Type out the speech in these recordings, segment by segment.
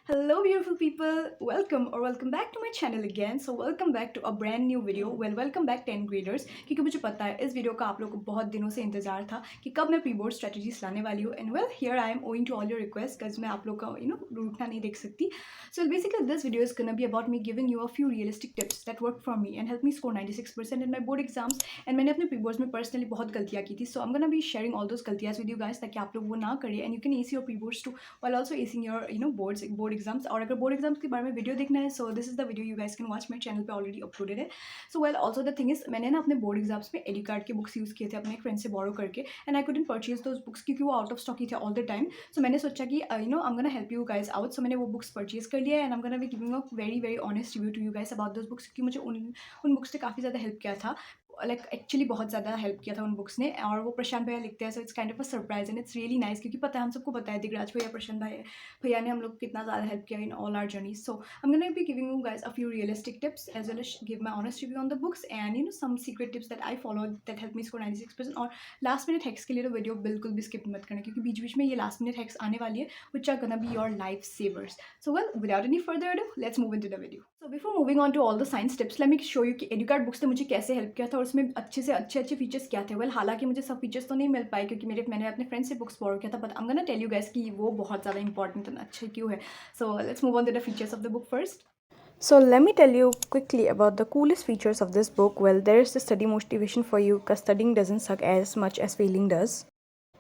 Hello beautiful people, welcome back to my channel again. So welcome back to a brand new video. Welcome back 10th graders, क्योंकि मुझे पता है इस video का आप लोगों को बहुत दिनों से इंतजार था कि कब मैं प्री बोर्ड स्ट्रेटजीज लाने वाली हूँ. And well here I am owing to all your request because मैं आप लोग का रूठना नहीं देख सकती. So basically this video is gonna be about me giving you a few realistic tips that worked for me and helped me score 96% in my board exams. And मैंने अपने pre boards में पर्सनली बहुत गलतियाँ की थी. So I'm gonna be sharing all those गलतियाँ with you guys ताकि आप लोग वो ना करें and you can ace your pre boards too while also acing your board exams. और अगर board exams के बारे में वीडियो देखना है so this is the video you guys can watch. मेरे चैनल पे ऑलरेडी अपलोडेड है. So well also the thing is मैंने ना अपने बोर्ड एग्जाम्स में एडुकार्ड के बुक्स यूज़ किए थे अपने एक फ्रेंड से बोरो करके and I couldn't purchase those books क्योंकि वो आउट ऑफ स्टॉक ही थे ऑल द टाइम. सो मैंने सोचा कि I am gonna help you guys out. So मैंने वो बुक्स परचेज कर लिया and I am gonna be giving a very very honest review to you guys about those books क्योंकि मुझे उन बुक्स ने काफ़ी ज़्यादा हेल्प किया था. लाइक एक्चुअली बहुत ज़्यादा हेल्प किया था उन बुक्स ने. और वो प्रशांत भैया लिखते हैं so it's kind of a surprise and it's really nice क्योंकि पता है हम सबको पता है दिगराज भैया प्रशांत भैया ने हम लोग कितना ज़्यादा हेल्प किया in all our journey. So I'm gonna be giving you guys a few realistic tips as well as give my honest review on the books and some secret tips that I followed that helped me score 96%. और last minute hacks के लिए तो video बिल्कुल भी skip मत करना क्योंकि बीच बीच में ये last minute hacks आने वाली है which are gonna be your life savers. So well without any further ado let's move into the video. So before moving on to all the science tips let me show you कि एडुकार्ड books ने मुझे कैसे help किया था और उसमें अच्छे से अच्छे फीचर्स क्या थे. वेल हालांकि मुझे सब फीचर्स तो नहीं मिल पाए क्योंकि मैंने अपने फ्रेंड से बुक्स बोरो किया था but I am gonna tell you guys कि वो बहुत ज़्यादा इंपॉर्टेंट और अच्छे क्यों है. So let's move on to the features of the book first. So let me tell you quickly about the coolest features of this book. Well, there is the study motivation for you because studying doesn't suck as much as failing does.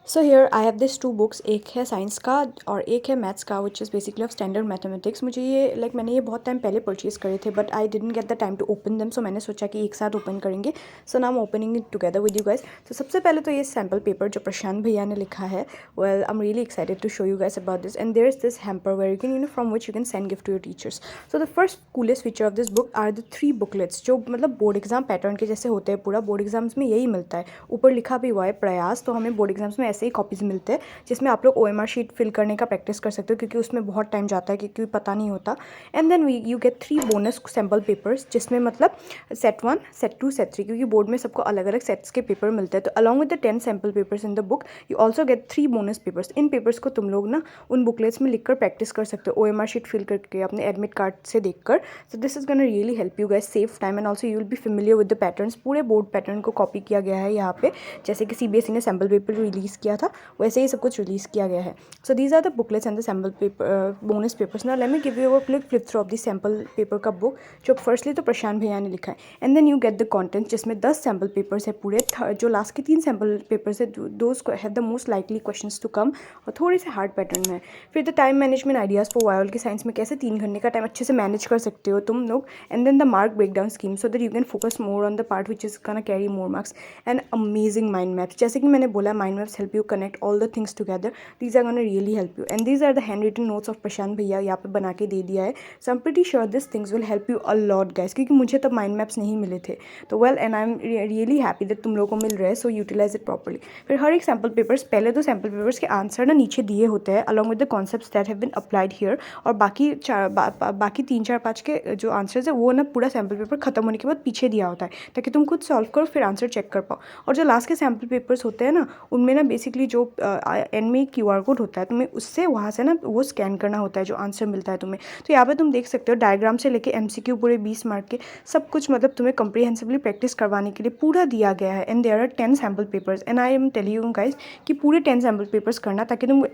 So here I have this two books. एक है science का और एक है maths का which is basically of standard mathematics. मुझे ये मैंने ये बहुत टाइम पहले परचेज़ करे थे but I didn't get the time to open them. So मैंने सोचा कि एक साथ ओपन करेंगे. So now I am opening it together with you guys. तो सबसे पहले तो ये सैम्पल पेपर जो प्रशांत भैया ने लिखा है. Well I am really excited to show you guys about this and there is this hamper where you can from which you can send gift to your teachers. So the first coolest feature of this book are the 3 booklets जो मतलब board exam pattern के जैसे होते हैं. पूरा board exams में यही मिलता है. ऊपर लिखा भी हुआ है प्रयास. तो हमें बोर्ड एग्जाम्स में ऐसे ही कॉपीज़ मिलते हैं जिसमें आप लोग OMR शीट फिल करने का प्रैक्टिस कर सकते हो क्योंकि उसमें बहुत टाइम जाता है क्योंकि पता नहीं होता. And then you get 3 bonus sample papers जिसमें मतलब सेट 1 सेट 2 सेट 3 क्योंकि बोर्ड में सबको अलग अलग सेट्स के पेपर मिलते हैं. तो along with the 10 sample papers in the book you also get 3 bonus papers. In papers को तुम लोग ना उन बुकलेट्स में लिख कर प्रैक्टिस कर सकते हो OMR शीट फिल करके अपने एडमिट कार्ड से देख कर. सो this is gonna really help you guys save time and also you will be familiar with the patterns. पूरे बोर्ड पैटर्न को कॉपी किया गया है यहाँ पे. जैसे कि CBSE ने सैम्पल पेपर रिलीज़ किया था वैसे ही सब कुछ रिलीज़ किया गया है. So these are the booklets and the sample paper bonus papers. Now let me give you a quick flip through of the sample paper का book जो फर्स्टली तो प्रशांत भैया ने लिखा है. And then you get the content जिसमें 10 sample papers है पूरे. जो लास्ट के 3 सैम्पल पेपर्स है those have the most likely questions to come और थोड़े से हार्ड पैटर्न में है. फिर the time management ideas for वायोल की साइंस में कैसे 3 घंटे का टाइम अच्छे से मैनेज कर सकते हो तुम लोग. And then the mark break down scheme so that you can focus more on the part which is gonna carry more marks. And amazing mind maps जैसे कि मैंने बोला mind maps help you connect all the things together. These are gonna really help you and these are the handwritten notes of Prashant भैया यहाँ पे बना के दे दिया है. so I'm pretty sure this things will help you a lot guys क्योंकि मुझे तब माइंड मैप्स नहीं मिले थे. तो well and I am really happy that तुम लोगों को मिल रहा है. सो यूटिलाइज इट प्रॉपर्ली. फिर हर एक सैम्पल पेपर्स पहले तो सैम्पल पेपर्स के आंसर ना नीचे दिए होते हैं along with the concepts that have been applied here. और बाकी 3 4 5 के जो आंसर्स है वो ना पूरा सैम्पल पेपर खत्म होने के बाद पीछे दिया होता है ताकि तुम खुद सॉल्व करो फिर आंसर चेक कर पाओ. और जो लास्ट के सैम्पल पेपर्स होते हैं ना उनमें ना बेसिकली जो एंड में QR कोड होता है तुम्हें उससे वहाँ से ना वो स्कैन करना होता है जो आंसर मिलता है तुम्हें. तो यहाँ पे तुम देख सकते हो डायग्राम से लेके MCQ पूरे 20 मार्क के सब कुछ मतलब तुम्हें कम्प्रीहेंसिवली प्रैक्टिस करवाने के लिए पूरा दिया गया है. And there are 10 sample papers and I am telling you guys कि पूरे 10 सैम्पल पेपर्स करना ताकि तुम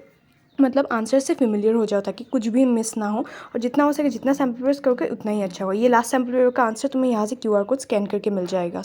मतलब आंसर से फेमिलियर हो जाओ ताकि कुछ भी मिस ना हो. और जितना हो सके जितना सैम्पल पेपर्स करोगे उतना ही अच्छा होगा. ये लास्ट सैम्पल पेपर का आंसर तुम्हें यहाँ से QR कोड स्कैन करके मिल जाएगा.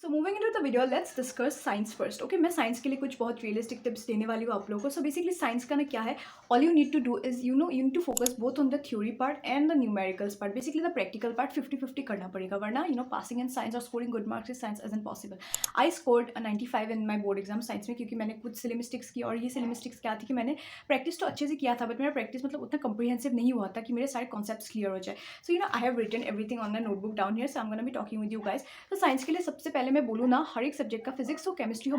So moving into the video let's discuss science first. Okay मैं साइंस के लिए कुछ बहुत रियलिस्टिक टिप्स देने वाली हूँ आप लोगों को. सो बेसिकली साइंस का ना क्या है all you need to do is you need to focus both on the theory part and the numericals part. Basically the practical part 50-50 करना पड़ेगा वरना पासिंग इन साइंस और scoring good marks in science is possible. I scored 95 in my board exam science में क्योंकि मैंने कुछ silly mistakes की. और ये सिली मिस्टेक्स क्या थी कि मैंने प्रैक्टिस तो अच्छे से किया था बट मेरा प्रैक्टिस मतलब उतना कम्प्रीहेंसिव नहीं हुआ था कि मेरे सारे कॉन्सेप्ट्स क्लियर हो जाए. So I have written everything on the notebook down here. So I am gonna be talking with you guys. तो साइंस के लिए सबसे पहले मैं बोलूँ ना ना हर एक सब्जेक्ट का, फिजिक्स हो, केमिस्ट्री हो,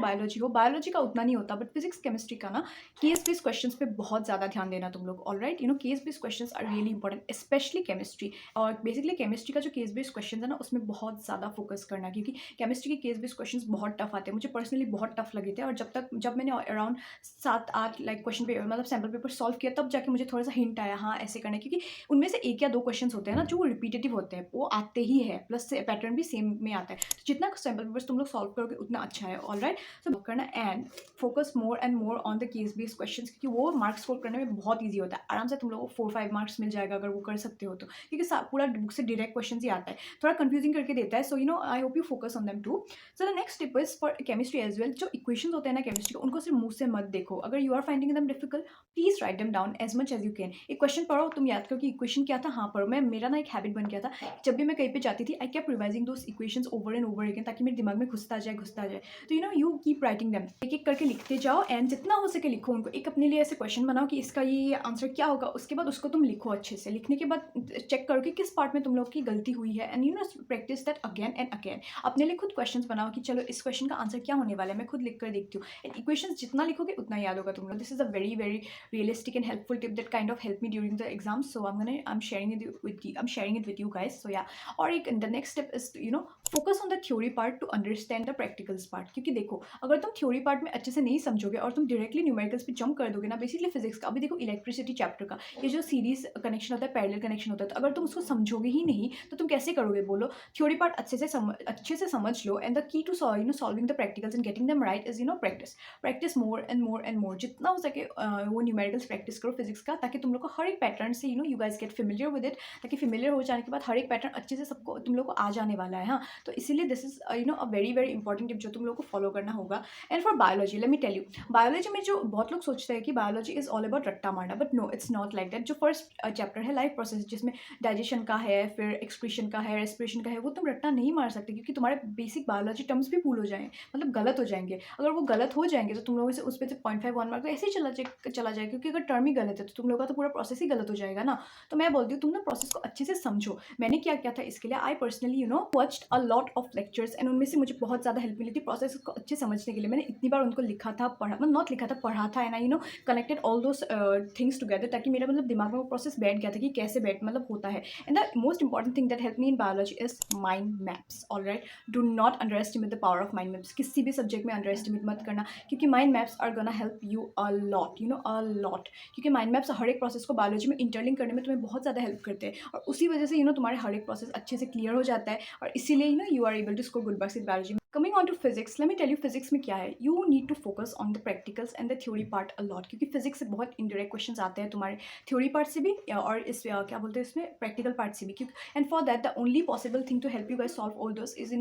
बायोलॉजी का उतना नहीं होता, बट फिजिक्स केमिस्ट्री का ना केस बेस्ड क्वेश्चंस पे बहुत ज़्यादा ध्यान देना तुम लोग। Alright, case based questions are really important, specially chemistry. और बेसिकली केमिस्ट्री का जो केस बेस्ड क्वेश्चन है ना, उसमें बहुत ज़्यादा फोकस करना, क्योंकि केमिस्ट्री के केस बेस्ड क्वेश्चन बहुत टफ आते हैं। मुझे पर्सनली बहुत टफ लगे थे, और जब मैंने अराउंड 7-8 लाइक क्वेश्चन पेपर मतलब सैम्पल पेपर सॉल्व किया, तब जाके मुझे थोड़ा सा हिंट आया हाँ ऐसे करना है, क्योंकि उनमें से 1 या 2 क्वेश्चन होते हैं ना जो रिपीटेटिव होते हैं, वो आते ही है, प्लस से पैटर्न भी सेम में आता है। तो जितना सैम्पल पेपर्स तुम लोग सॉल्व करोगे उतना अच्छा है। ऑलराइट, सो करना and focus more and more on the case based questions, क्योंकि वो मार्क्स स्कोर करने में बहुत ईजी होता है। आराम से तुम लोगों को 4-5 मार्क्स मिल जाएगा अगर वो कर सकते हो तो, क्योंकि पूरा बुक से डायरेक्ट क्वेश्चन ही आता है, थोड़ा कंफ्यूजिंग करके देता है। So I hope you focus on them too. So the next tip is for chemistry as well, जो इक्वेशंस होते हैं ना केमिस्ट्री, उनको सिर्फ मुंह से मत देखो। अगर you are finding them difficult, please write them down as much as you can. एक क्वेश्चन पढ़ो, तुम याद करो कि इक्वेशन क्या था, हाँ पढ़ो। मेरा ना एक हैबिट बन गया था, जब भी मैं कहीं पे जाती थी, I kept revising those equations over and over again, ताकि मेरे दिमाग में घुसता जाए। तो यू कीप राइटिंग देम, एक एक करके लिखते जाओ, एंड जितना हो सके लिखो उनको। एक अपने लिए ऐसे क्वेश्चन बनाओ कि इसका ये आंसर क्या होगा, उसके बाद उसको तुम लिखो अच्छे से। लिखने के बाद चेक करो कि किस पार्ट में तुम लोग की गलती हुई है, and practice that again and again. अपने लिए खुद क्वेश्चंस बनाओ कि चलो इस क्वेश्चन का आंसर क्या होने वाला है, मैं खुद लिख कर देखती हूँ। एंड इक्वेशंस जितना लिखोगे उतना याद होगा तुम लोग। This is a very very realistic and helpful tip that kind of helped me during the exams, so I'm sharing it with you guys. So yeah, और एक the next step is focus on the theory part to understand the practicals part। क्योंकि देखो, अगर तुम theory part में अच्छे से नहीं समझोगे और तुम डायरेक्टली न्यूमेरिकल्स पे जंप कर दोगे ना, बेसिकली फिजिक्स का, अभी देखो इलेक्ट्रिसिटी चैप्टर का ये जो सीरीज कनेक्शन होता है, पैरेलल कनेक्शन होता है, तो अगर तुम उसको समझोगे ही नहीं तो तुम कैसे करोगे बोलो। थ्योरी पार्ट अच्छे से समझ लो, and the key to solving the practicals and getting them right is practice more and more. जितना हो सके वो न्यूमेरिकल्स प्रैक्टिस करो फिजिक्स का, ताकि तुम लोग को हर एक पैटर्न से you guys get familiar with it, ताकि फेमिलियर हो जाने के बाद हर एक पैटर्न अच्छे से सबको तुम लोग को आ जाने वाला है। हाँ, तो इसीलिए this is a very very important tip जो तुम लोग को फॉलो करना होगा। And for biology, let me tell you, biology में जो बहुत लोग सोचते हैं कि बायोलॉजी इज ऑल अबाउट रट्टा मारना, but no, it's not like that. जो फर्स्ट चैप्टर है लाइफ प्रोसेस, जिसमें डाइजेशन का है, फिर एक्सक्रीशन का है, रेस्पिरेशन का है, वो तुम रट्टा नहीं मार सकते, क्योंकि तुम्हारे बेसिक बायोलॉजी टर्म्स भी भूल हो जाएंगे, मतलब गलत हो जाएंगे। अगर वो गलत हो जाएंगे तो तुम लोगों से उस पर 0.5-1 मार्क तो ऐसे ही चला जाए, क्योंकि अगर टर्म ही गलत है तो तुम लोगों का तो पूरा प्रोसेस ही गलत हो जाएगा ना। तो मैं बोलती हूँ तुम ना प्रोसेस को अच्छे से समझो। मैंने क्या किया था इसके लिए, I personally watched a lot of lectures, and उनमें से मुझे बहुत ज़्यादा हेल्प मिली थी प्रोसेस को अच्छे समझने के लिए। मैंने इतनी बार उनको लिखा था, पढ़ा, मतलब नॉट लिखा था, पढ़ा था, and I connected all those things together, ताकि मेरा मतलब दिमाग में वो प्रोसेस बैठ गया था कि कैसे मतलब होता है। And the most important thing that help me in biology is mind maps. Alright, do not underestimate the power of mind maps. किसी भी सब्जेक्ट में अंडर एस्टिमेट मत करना, क्योंकि mind maps are gonna help you a lot, a lot. क्योंकि mind मैप्स हर एक प्रोसेस को बायोलॉजी में इंटरलिंक करने में तुम्हें बहुत ज़्यादा हेल्प करते हैं, और उसी वजह से तुम्हारे हर एक प्रोसेस अच्छे से क्लियर हो जाता है, और इसीलिए you are able to score good marks in biology. Coming on to physics, let me tell you physics में क्या है। You need to focus on the practicals and the theory part a lot, क्योंकि physics से बहुत indirect questions आते हैं तुम्हारे theory part से भी, और इस क्या बोलते हैं इसमें प्रैक्टिकल पार्ट से भी। क्योंकि and for that the only possible thing to help you guys solve all those is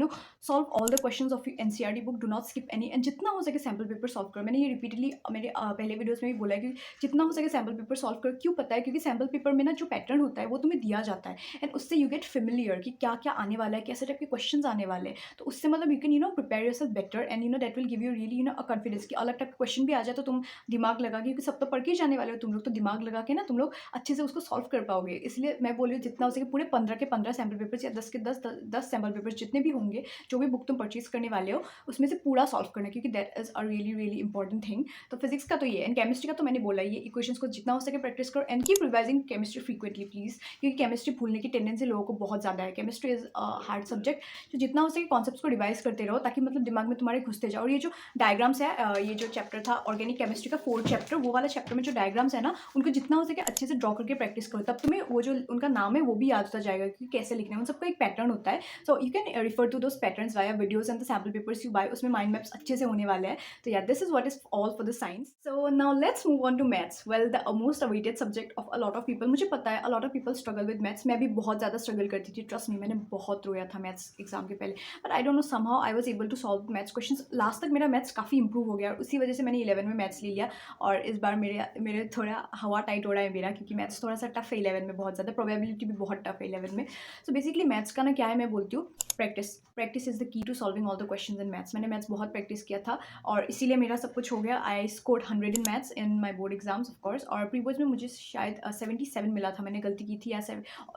solve all the questions of NCERT book, do not skip any, and जितना हो सके सैम्पल पेपर सॉल्व करो। मैंने ये repeatedly मेरे पहले videos में भी बोला है कि जितना हो सके सैम्पल पेपर सॉल्व करो। क्यों पता है, क्योंकि सैम्पल पेपर में ना जो पैटर्न होता है वो तुम्हें दिया जाता है, एंड उससे यू गेट फेमिलियर कि क्या क्या आने वाला है, कैसे टाइप के क्वेश्चन आने वाले हैं। तो उससे मतलब you can prepare yourself better, and that will give you really a confidence कि अलग टाइप का क्वेश्चन भी आ जाए तो तुम दिमाग लगा के, क्योंकि सब तो पढ़ के ही जाने वाले हो तुम लोग, तो दिमाग लगा के ना तुम लोग अच्छे से उसको सॉल्व कर पाओगे। इसलिए मैं बोल रही हूँ जितना हो सके पूरे 15 के 15 सैम्पल पेपर्स या 10 के 10 सैम्पल पेपर्स जितने भी होंगे, जो भी बुक तुम परचेज करने वाले हो, उसमें से पूरा सॉल्व करना, क्योंकि that is a really really important thing. तो फिजिक्स का तो ये, एंड केमिस्ट्री का तो मैंने बोला ये इक्वेशंस को जितना हो सके प्रैक्टिस करो, and keep revising chemistry frequently please, क्योंकि केमिस्ट्री भूलने की टेंडेंसी लोगों को बहुत ज़्यादा है। केमिस्ट्री इज हार्ड सब्जेक्ट, तो जितना हो सके कॉन्सेप्ट्स को रिवाइज करते रहो, ताकि मतलब दिमाग में तुम्हारे घुसते जाओ। और ये जो डायग्राम्स है, ये जो चैप्टर था ऑर्गेनिक केमिस्ट्री का 4th चैप्टर, वो वाला चैप्टर में जो डायग्राम्स है ना, उनको जितना हो सके अच्छे से ड्रॉ करके प्रैक्टिस करो, तब तुम्हें वो जो उनका नाम है वो भी याद होता जाएगा कि कैसे लिखना है। उन सबका एक पैटर्न होता है, so you can refer to those patterns via videos and the sample papers you buy, उसमें माइंड मैप्स अच्छे से होने वाले हैं। तो या this is what is all for the science. So now let's move on to maths, well the most awaited subject of a lot of people. मुझे पता है a lot of people struggle with maths, मैं भी बहुत ज़्यादा struggle करती थी, trust me, मैंने बहुत रोया था मैथ्स एग्जाम के पहले, but I don't know somehow I was able to solve maths questions. Last तक मेरा मैथ्स काफ़ी इंप्रूव हो गया, और उसी वजह से मैंने 11 में मैथ्स ले लिया, और इस बार मेरे थोड़ा हवा टाइट हो रहा है मेरा, क्योंकि मैथ्स थोड़ा सा टफ है 11 में, बहुत ज़्यादा प्रोबेबिलिटी भी बहुत टफ है 11 में। सो बेसिकली मैथ्स का ना क्या है, मैं बोलती हूँ practice is the key to solving all the questions in maths. मैंने मैथ्स बहुत प्रैक्टिस किया था, और इसीलिए मेरा सब कुछ हो गया। I scored 100 in maths in my board exams of course, और प्री बोर्ड में मुझे शायद 77 मिला था, मैंने गलती की थी, या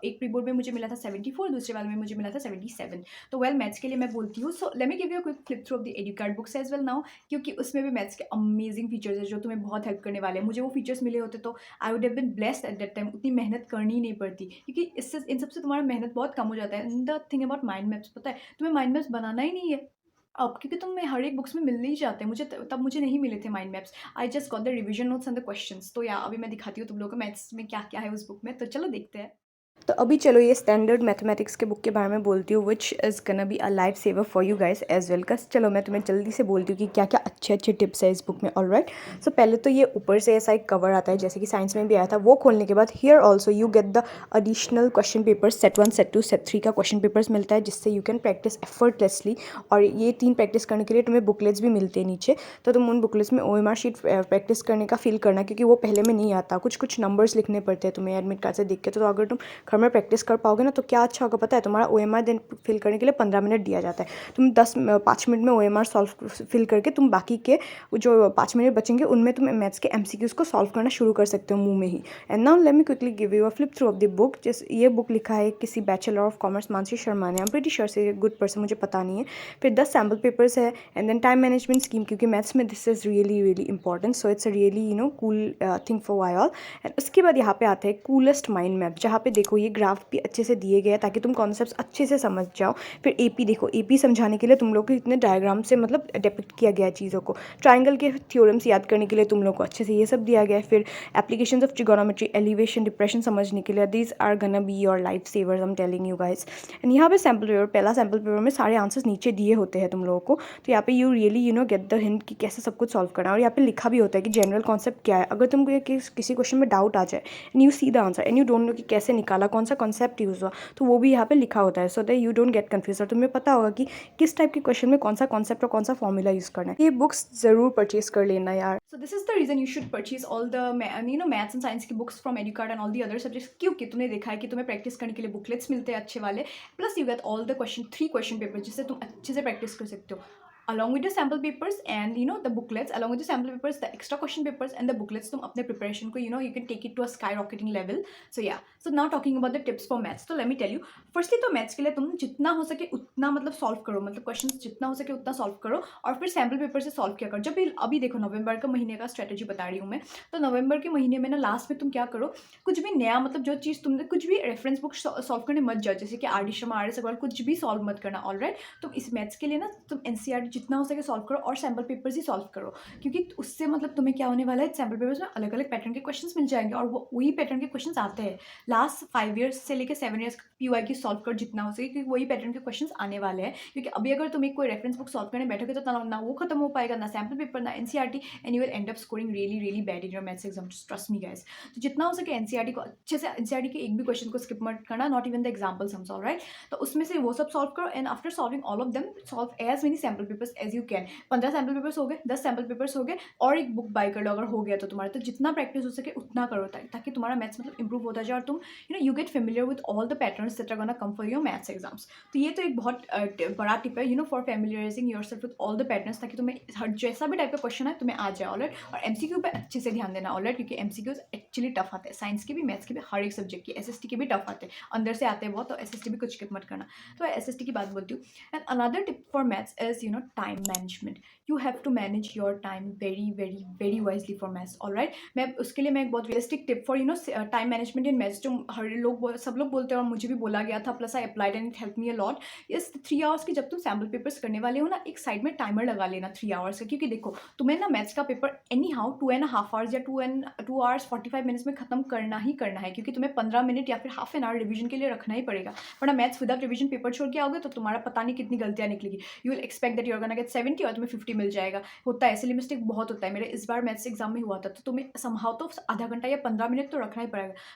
एक प्री बोर्ड में मुझे मिला था 74, दूसरे वाले में मुझे मिला था 77। तो वेल मैथ्स के लिए मैं बोलती हूँ, so let me me give you a quick flip through of the Educart books as well now, क्योंकि उसमें भी मैथ्स के अमेजिंग फीचर्स है जो तुम्हें बहुत हेल्प करने वाले हैं। मुझे वो फीचर्स मिले होते तो I would have been blessed at that time, उतनी मेहनत करनी ही नहीं पड़ती, क्योंकि इससे इन सबसे तुम्हारा मेहनत बहुत कम हो जाता है। The thing about mind maps, पता है तुम्हें माइंड मैप्स बनाना ही नहीं है अब, क्योंकि तुम्हें हर एक बुक्स में मिलने ही जाते हैं। मुझे तब मुझे नहीं मिले थे mind maps, I just got the revision notes and the questions. तो या अभी मैं दिखाती हूँ तुम लोगों को मैथ्स में क्या क्या है उस बुक में, तो चलो देखते हैं। तो अभी चलो ये स्टैंडर्ड मैथमेटिक्स के बुक के बारे में बोलती हूँ, which is gonna be a life saver for you guys as well. Cause चलो मैं तुम्हें जल्दी से बोलती हूँ कि क्या क्या अच्छे अच्छे टिप्स है इस बुक में। ऑलराइट, सो पहले तो ये ऊपर से ऐसा एक कवर आता है जैसे कि साइंस में भी आया था, वो खोलने के बाद here also you get the additional question papers, set 1 set 2 set 3 का क्वेश्चन पेपर्स मिलता है, जिससे यू कैन प्रैक्टिस एफर्टलेसली। और ये 3 प्रैक्टिस करने के लिए तुम्हें बुकलेट्स भी मिलते हैं नीचे, तो तुम उन बुकलेट्स में OMR शीट प्रैक्टिस करने का फील करना, क्योंकि वो पहले में नहीं आता, कुछ कुछ नंबर्स लिखने पड़ते हैं तुम्हें एडमिट कार्ड से देख के। तो अगर तुम घर में प्रैक्टिस कर पाओगे ना तो क्या अच्छा होगा पता है, तुम्हारा OMR दिन फिल करने के लिए 15 मिनट दिया जाता है। तुम 5 मिनट में OMR सॉल्व फिल करके तुम बाकी के जो 5 मिनट बचेंगे उनमें तुम मैथ्स के MCQs को सॉल्व करना शुरू कर सकते हो मुंह में ही। And now let me quickly give you a flip through of the book. जिस ये बुक लिखा है किसी bachelor of commerce Mansi Sharma ने, I am pretty sure she's good person, मुझे पता नहीं है। फिर 10 सैम्पल पेपर्स है, and then time management scheme, क्योंकि मैथ्स में this is really really important, so it's a really cool thing for y'all ऑल। एंड उसके बाद यहाँ पे आता है कूलेस्ट माइंड मैप, जहाँ पे देखो ये ग्राफ भी अच्छे से दिए गए हैं ताकि तुम कॉन्सेप्ट्स अच्छे से समझ जाओ। फिर AP देखो, AP समझाने के लिए तुम लोग को इतने डायग्राम से मतलब डिपिक्ट किया गया है चीज़ों को। ट्राइंगल के थ्योरम्स याद करने के लिए तुम लोग को अच्छे से ये सब दिया गया है। फिर applications of trigonometry, elevation, depression समझने के लिए these are gonna be your life savers, I am telling you guys. And यहाँ पे सैम्पल पेपर, पहला सैम्पल पेपर में सारे आंसर्स नीचे दिए होते हैं तुम लोगों को, तो यहाँ पे you really get the hint कि कैसे सब कुछ सॉल्व करना है। और यहाँ पे लिखा भी होता है कि जनरल कॉन्सेप्ट क्या है, अगर तुमको किसी क्वेश्चन में डाउट आ जाए and you see the answer and you don't know कि कैसे निकाला, कौन सा कॉन्सेप्ट यूज़ हुआ, तो वो भी यहाँ पे लिखा होता है, सो that you don't get confuse. और तुम्हें पता होगा कि किस टाइप के क्वेश्चन में कौन सा कॉन्सेप्ट और कौन सा फॉर्मूला यूज़ करना है। ये बुक्स जरूर परचेज कर लेना यार। So this is the reason you should purchase all the maths and science की books from Educart and all the other subjects, क्योंकि तुमने देखा है कि तुम्हें प्रैक्टिस करने के लिए बुकलेट्स मिलते हैं अच्छे वाले, plus you get all the three question paper जिससे तुम अच्छे से प्रैक्टिस कर सकते हो, along with the sample papers and the booklets, along with the sample papers, the extra question papers and the booklets, तुम अपने preparation को you can take it to a skyrocketing level. So yeah, so now talking about the tips for maths, तो let me tell you, firstly तो maths के लिए तुम जितना हो सके उतना मतलब सॉल्व करो, मतलब क्वेश्चंस जितना हो सके उतना सॉल्व करो, और फिर सैम्पल पेपर से सॉल्व किया करो। जब भी अभी देखो नवंबर का महीने का स्ट्रेटेजी बता रही हूँ मैं, तो नवंबर के महीने में ना लास्ट में तुम क्या करो, कुछ भी नया मतलब जो चीज़ तुमने कुछ भी रेफरेंस बुक सॉल्व करने मत जाओ, जैसे कि RD शर्मा, RS अग्रवाल, कुछ भी सॉल्व मत करना। ऑलराइट, तुम इस मैथ्स के लिए ना तुम NCERT जितना हो सके सॉल्व करो और सैम्पल पेपर्स ही सॉल्व करो, क्योंकि उससे मतलब तुम्हें क्या होने वाला है, सैम्पल पेपर्स में अलग अलग पैटर्न के क्वेश्चंस मिल जाएंगे, और वो वही पैटर्न के क्वेश्चंस आते हैं लास्ट 5 ईयर्स से लेकर 7 ईयर्स PY की सॉल्व कर जितना हो सके, क्योंकि वही पैटर्न के क्वेश्चंस आने वाले हैं। क्योंकि अभी अगर तुम एक कोई रेफरेंस बुक सॉल्व करने बैठोगे तो ना वो खत्म हो पाएगा, ना सैम्पल पेपर, ना NCERT, and you will and up scoring really really bad in your maths exam, trust me guys. तो जितना हो सके NCERT को अच्छे से, NCERT के एक भी क्वेश्चन को स्किप मत करना, not even the example sums, alright. तो उसमें से वो सब सॉल्व करो, and after solving all of them solve as many sample papers as you can. 15 sample papers हो गए, 10 सैम्पल पेपर्स हो गए, और एक बुक बाय कर लो अगर हो गया तो तुम्हारा। तो जितना प्रैक्टिस हो सके उतना करो, ताकि तुम्हारा मैथ्स मतलब इंप्रूव होता जाए, और तुम you get familiar with all the patterns that are gonna come for your maths exams. तो ये तो एक बहुत बड़ा टिप है for familiarising yourself with all the patterns, ताकि तुम्हें हर जैसा भी टाइप का क्वेश्चन है तुम्हें आ जाए, ऑलराइट। और MCQ पे अच्छे से ध्यान देना, ऑलराइट, क्योंकि MCQs एक्चुअली टफ आते हैं, साइंस के भी, मैथ्स के भी, हर एक सब्जेक्ट की। SST के भी टफ आते हैं, अंदर से आते हैं बहुत, तो SST भी कुछ स्किप मत करना। तो SST की बात बोलती हूँ। And another tip for maths is time management. You have to manage your time very very very wisely for maths, alright. मैं उसके लिए मैं एक बहुत realistic tip for time management in maths, जो हर लोग सब लोग बोलते हैं और मुझे भी बोला गया था, plus I applied and it help me a lot. इस 3 आवर्स की जब तुम सैम्पल पेपर्स करने वाले हो ना, एक साइड में टाइमर लगा लेना 3 आवर्स का, क्योंकि देखो तुम्हें ना मैथ्स का पेपर एनी हाउ 2.5 आवर्स या 2 आवर्स 45 मिनट्स में खत्म करना ही करना है, क्योंकि तुम्हें 15 मिनट या फिर हाफ एन आवर रिविजन के लिए रखना ही पड़ेगा, वरना मैथ्स विदाउट रिविजन पेपर छोड़ के आओगे तो तुम्हारा पता नहीं कितनी गलतियां निकलेगी। You will expect that you are gonna get 70 और तुम्हें 50 मिल जाएगा। होता है, ऐसे मिस्टेक बहुत होता है, मेरे इस बार मैथ्स एग्जाम में हुआ था। तो तुम्हें समहाउ तो आधा घंटा या 15 मिनट तो रखना ही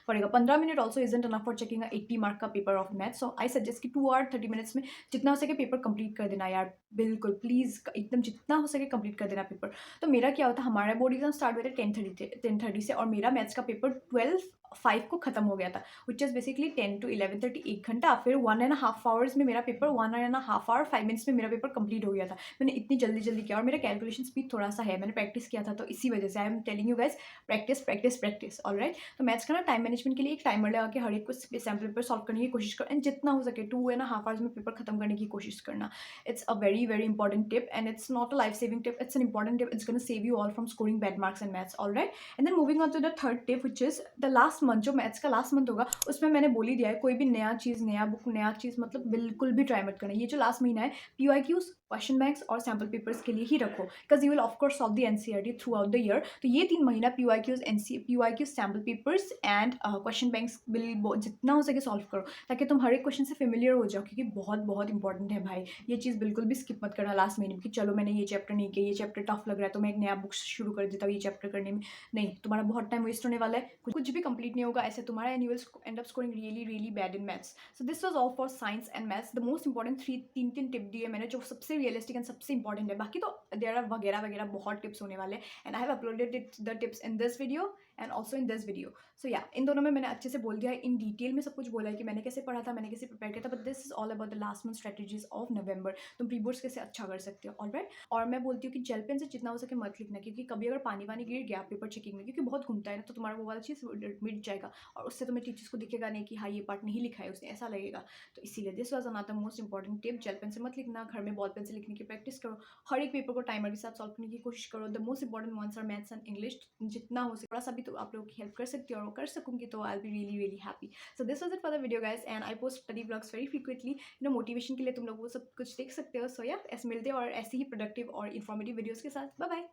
पड़ेगा। 15 minute also isn't enough for checking 80 mark का paper of maths, so I suggest कि 2 आवर 30 मिनट्स में जितना हो सके पेपर कंप्लीट कर देना यार, बिल्कुल प्लीज़, एकदम जितना हो सके कंप्लीट कर देना पेपर। तो मेरा क्या होता, हमारा बोर्ड एग्जाम स्टार्ट हुए थे 10:30 से, और मेरा मैथ्स का पेपर 12 5 को ख़त्म हो गया था, विच इज़ बेसिकली 10 to 11:30, 1 घंटा। फिर 1.5 आवर्स में मेरा पेपर, 1.5 आवर 5 मिनट्स में मेरा पेपर कंप्लीट हो गया था। मैंने इतनी जल्दी जल्दी किया और मेरा कैलकुलेशन स्पीड थोड़ा सा है, मैंने प्रैक्टिस किया था, तो इसी वजह से आई am telling you guys, practice practice practice. Alright, तो मैथ्स का ना टाइम मैनेजमेंट के लिए एक टाइमर लगा के हर एक कुछ सैम्पल पेपर सॉल्व करने की कोशिश कर, एंड जितना हो सके 2.5 आवर्स में पेपर खत्म करने की कोशिश करना। It's a very very important tip, and it's not a life saving tip, it's an important tip. It's going to save you all from scoring bad marks in maths. All right, and then moving on to the third tip, which is the last month, जो maths का last month होगा उसमें मैंने बोल ही दिया है, कोई भी नया चीज़, नया बुक, नया चीज़ मतलब बिल्कुल भी ट्राई मत करना। ये जो लास्ट महीना है, PYQs, क्वेश्चन बैंक्स और सैम्पल पेपर्स के लिए ही रखो, because you will of course solve the NCERT through out the year. तो ये 3 महीना PYQs, sample papers and question banks जितना हो सके सॉल्व करो, ताकि तुम हर एक क्वेश्चन से फेमिलियर हो जाओ, क्योंकि बहुत बहुत इंपॉर्टेंट है भाई। ये चीज़ बिल्कुल भी स्किप मत करना लास्ट महीने में कि चलो मैंने ये चैप्टर नहीं किया, ये चैप्टर टफ लग रहा है तो मैं एक नया बुक शुरू कर देता हूँ ये चैप्टर करने में। नहीं, तुम्हारा बहुत टाइम वेस्ट होने वाला है, कुछ भी कंप्लीट नहीं होगा ऐसे तुम्हारा, and you will and up scoring really really bad in maths. So this was all for science and maths. The most important तीन टिप दिए मैंने, जो सबसे रियलिस्टिक एंड सबसे इंपॉर्टेंट है। बाकी तो देयर आर वगैरह वगैरह बहुत टिप्स होने वाले, and I have uploaded the tips in this video and also in this video. So yeah, इन दोनों में मैंने अच्छे से बोल दिया है, इन डिटेल में सब कुछ बोला है कि मैंने कैसे पढ़ा था, मैंने कैसे प्रिपेयर किया था। But this is all about the last month strategies of November. तुम प्री बोर्ड्स कैसे अच्छा कर सकते हो। ऑलराइट, और मैं बोलती हूँ कि जेल पेन से जितना हो सके मत लिखना, क्योंकि कभी अगर पानी वानी गिर गया पेपर चेकिंग में, क्योंकि बहुत घूमता है ना, तो तुम्हारा वो वाला चीज़ मिट जाएगा और उससे तुम्हें टीचर्स को दिखेगा नहीं कि हाँ ये पार्ट नहीं लिखा है उसने, ऐसा लगेगा। तो इसीलिए this was another most important tip, gel pen से मत लिखना, घर में बॉल पेन से लिखने की प्रैक्टिस करो, हर एक पेपर को टाइमर के साथ सॉल्व करने की कोशिश करो। The most important ones are maths and English. जितना हो सके थोड़ा सा भी तो आप लोगों की हेल्प कर सकती हो, और कर सकूंगी तो I will be really really happy. So this was it for the video guys, and I post study blogs very frequently, motivation के लिए तुम लोग वो सब कुछ देख सकते हो। सो या, ऐसे मिलते हो और ऐसे ही प्रोडक्टिव और इन्फॉर्मेटिव वीडियोज़ के साथ। Bye bye.